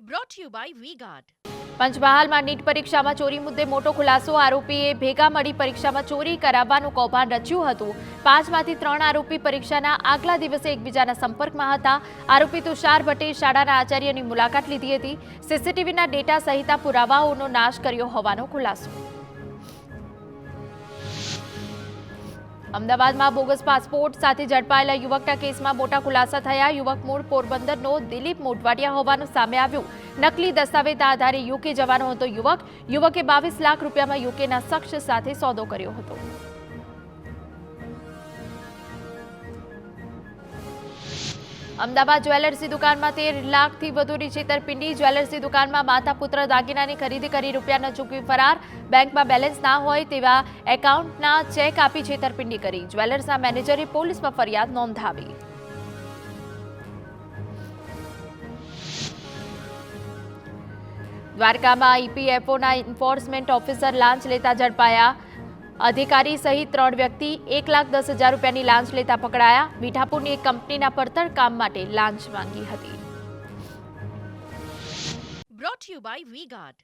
brought to you by V-Guard. પંચમહાલમાં NEET પરીક્ષામાં ચોરી મુદ્દે મોટો ખુલાસો. આરોપીએ ભેગા મળી પરીક્ષામાં ચોરી કરાવવાનું કૌભાંડ રચ્યું હતું. 5માંથી 3 આરોપી પરીક્ષાના આગલા દિવસે એકબીજાના સંપર્કમાં હતા. આરોપી તુષાર ભટ્ટે શાળાના આચાર્યની મુલાકાત લીધી હતી. સીસીટીવીના ડેટા સહિતના પુરાવાઓનો નાશ કર્યો હોવાનો ખુલાસો. અમદાવાદમાં બોગસ પાસપોર્ટ સાથે ઝડપાયેલા યુવકના કેસમાં મોટા ખુલાસા થયા. યુવક મૂળ પોરબંદરનો દિલીપ મોઢવાડિયા હોવાનું સામે આવ્યું. નકલી દસ્તાવેજના આધારે યુકે જવાનો હતો યુવકે 22 લાખ રૂપિયામાં યુકેના શખ્સ સાથે સોદો કર્યો હતો. અમદાવાદ જ્વેલર્સની દુકાનમાં 13 લાખથી વધુની છેતરપિંડી. જ્વેલર્સની દુકાનમાં માતા પુત્ર દાગીનાની ખરીદી કરી રૂપિયા ન ચૂકવી ફરાર. બેંકમાં બેલેન્સ ના હોય તેવા એકાઉન્ટના ચેક આપી છેતરપિંડી કરી. જ્વેલર્સના મેનેજરે પોલીસમાં ફરિયાદ નોંધાવી. દ્વારકામાં ઈપીએફઓના એન્ફોર્સમેન્ટ ઓફિસર લાંચ લેતા ઝડપાયા. અધિકારી સહિત 3 વ્યક્તિ 1,10,000 રૂપિયાની લાંચ લેતા પકડાયા. મીઠાપુરની એક કંપનીના પડતર કામ માટે લાંચ માંગી હતી. Brought to you by V-Guard.